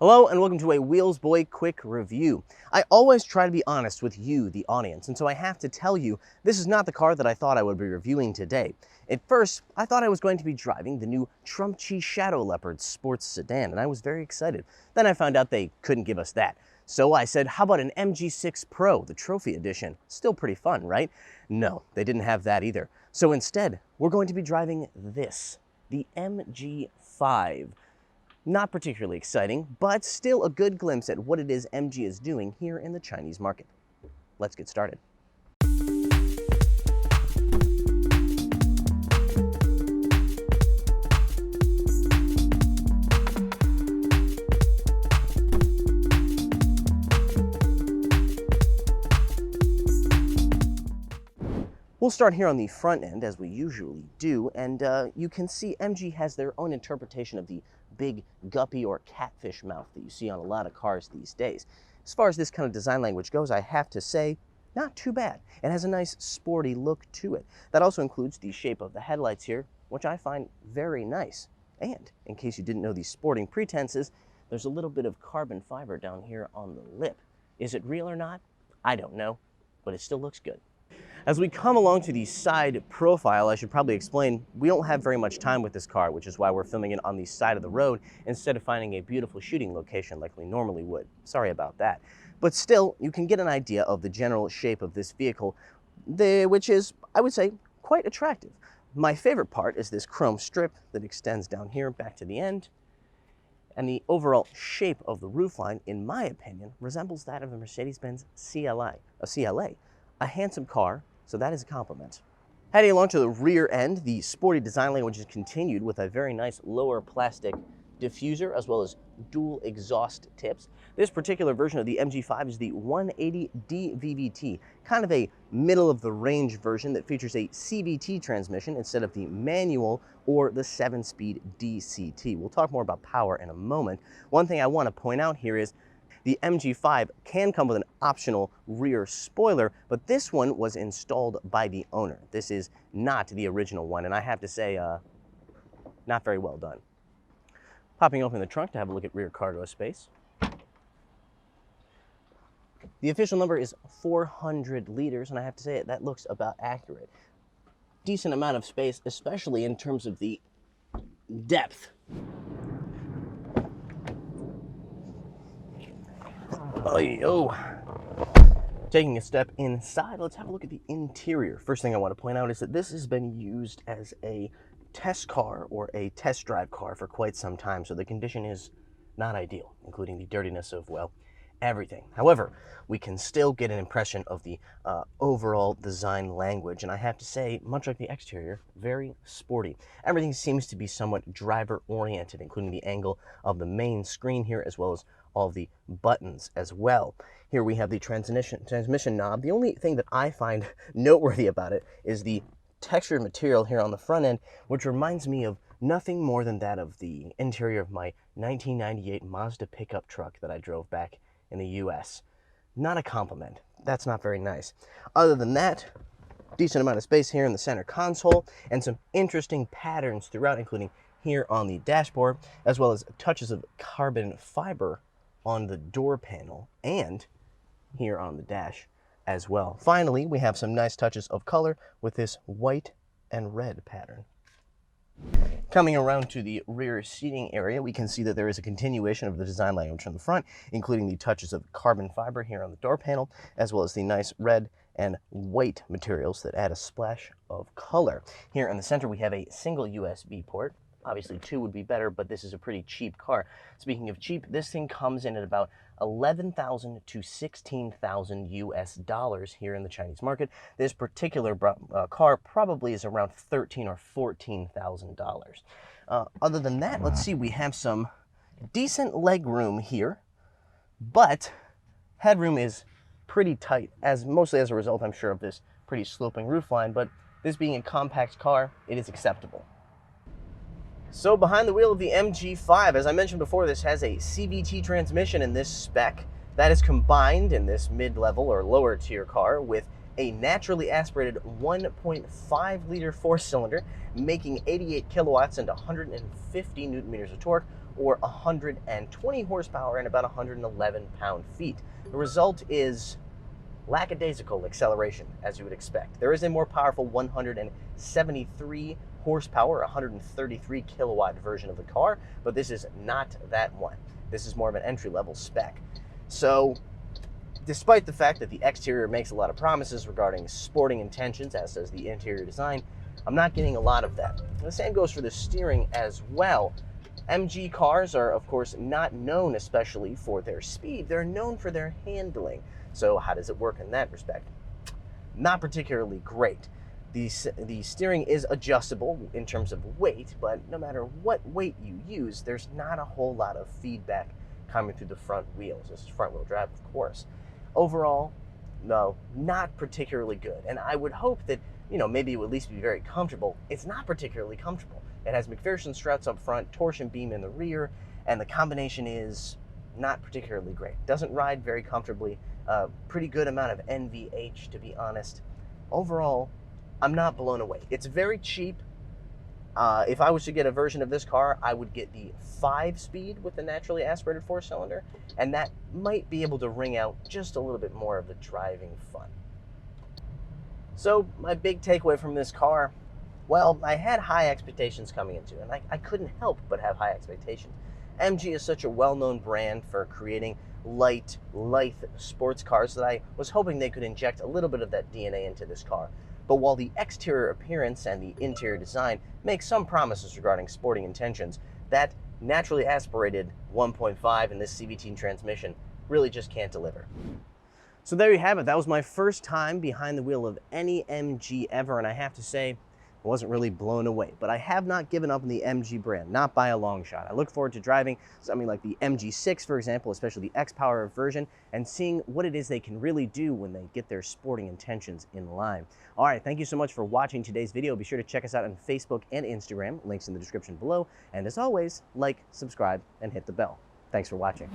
Hello and welcome to a Wheels Boy quick review. I always try to be honest with you, the audience, and so I have to tell you this is not the car that I thought I would be reviewing today. At first, I thought I was going to be driving the new Trumpchi Shadow Leopard sports sedan, and I was very excited. Then I found out they couldn't give us that. So I said, how about an MG6 Pro, the trophy edition? Still pretty fun, right? No, they didn't have that either. So instead, we're going to be driving this, the MG5. Not particularly exciting, but still a good glimpse at what it is MG is doing here in the Chinese market. Let's get started. We'll start here on the front end, as we usually do, and you can see MG has their own interpretation of the big guppy or catfish mouth that you see on a lot of cars these days. As far as this kind of design language goes, I have to say, not too bad. It has a nice sporty look to it. That also includes the shape of the headlights here, which I find very nice. And, in case you didn't know these sporting pretenses, there's a little bit of carbon fiber down here on the lip. Is it real or not? I don't know, but it still looks good. As we come along to the side profile, I should probably explain, we don't have very much time with this car, which is why we're filming it on the side of the road instead of finding a beautiful shooting location like we normally would. Sorry about that. But still, you can get an idea of the general shape of this vehicle, which is, I would say, quite attractive. My favorite part is this chrome strip that extends down here back to the end. And the overall shape of the roofline, in my opinion, resembles that of the Mercedes-Benz CLA. A handsome car, so that is a compliment. Heading along to the rear end, the sporty design language is continued with a very nice lower plastic diffuser as well as dual exhaust tips. This particular version of the MG5 is the 180D VVT, kind of a middle-of-the-range version that features a CVT transmission instead of the manual or the 7-speed DCT. We'll talk more about power in a moment. One thing I want to point out here is the MG5 can come with an optional rear spoiler, but this one was installed by the owner. This is not the original one, and I have to say, not very well done. Popping open the trunk to have a look at rear cargo space. The official number is 400 liters, and I have to say that looks about accurate. Decent amount of space, especially in terms of the depth. Oh. Taking a step inside, let's have a look at the interior. First thing I want to point out is that this has been used as a test car or a test drive car for quite some time, so the condition is not ideal, including the dirtiness of, well, everything. However, we can still get an impression of the overall design language, and I have to say, much like the exterior, very sporty. Everything seems to be somewhat driver-oriented, including the angle of the main screen here, as well as all the buttons as well. Here we have the transmission knob. The only thing that I find noteworthy about it is the textured material here on the front end, which reminds me of nothing more than that of the interior of my 1998 Mazda pickup truck that I drove back in the US. Not a compliment. That's not very nice. Other than that, decent amount of space here in the center console and some interesting patterns throughout, including here on the dashboard, as well as touches of carbon fiber on the door panel and here on the dash as well. Finally, we have some nice touches of color with this white and red pattern. Coming around to the rear seating area, we can see that there is a continuation of the design language from the front, including the touches of carbon fiber here on the door panel, as well as the nice red and white materials that add a splash of color. Here in the center, we have a single USB port. Obviously, two would be better, but this is a pretty cheap car. Speaking of cheap, this thing comes in at about $11,000 to $16,000 US here in the Chinese market. This particular car probably is around $13,000 or $14,000. Other than that, let's see, we have some decent leg room here, but headroom is pretty tight, mostly as a result, I'm sure, of this pretty sloping roofline, but this being a compact car, it is acceptable. So behind the wheel of the MG5, as I mentioned before, this has a CVT transmission in this spec that is combined in this mid-level or lower tier car with a naturally aspirated 1.5 liter four-cylinder, making 88 kilowatts and 150 newton meters of torque, or 120 horsepower and about 111 pound-feet. The result is lackadaisical acceleration, as you would expect. There is a more powerful 173 horsepower, 133 kilowatt version of the car, but this is not that one. This is more of an entry-level spec. So, despite the fact that the exterior makes a lot of promises regarding sporting intentions, as does the interior design, I'm not getting a lot of that. The same goes for the steering as well. MG cars are, of course, not known especially for their speed. They're known for their handling. So how does it work in that respect? Not particularly great. The steering is adjustable in terms of weight, but no matter what weight you use, there's not a whole lot of feedback coming through the front wheels. This is front-wheel drive, of course. Overall, no, not particularly good. And I would hope that, maybe it would at least be very comfortable. It's not particularly comfortable. It has McPherson struts up front, torsion beam in the rear, and the combination is not particularly great. Doesn't ride very comfortably. Pretty good amount of NVH, to be honest. Overall, I'm not blown away. It's very cheap. If I was to get a version of this car, I would get the 5-speed with the naturally aspirated 4-cylinder, and that might be able to wring out just a little bit more of the driving fun. So my big takeaway from this car, well, I had high expectations coming into it, and I couldn't help but have high expectations. MG is such a well-known brand for creating light, lithe sports cars that I was hoping they could inject a little bit of that DNA into this car. But while the exterior appearance and the interior design make some promises regarding sporting intentions, that naturally aspirated 1.5 in this CVT transmission really just can't deliver. So there you have it. That was my first time behind the wheel of any MG ever, and I have to say, I wasn't really blown away, but I have not given up on the MG brand, not by a long shot. I look forward to driving something like the MG6, for example, especially the X-Power version, and seeing what it is they can really do when they get their sporting intentions in line. All right, thank you so much for watching today's video. Be sure to check us out on Facebook and Instagram, links in the description below. And as always, like, subscribe, and hit the bell. Thanks for watching.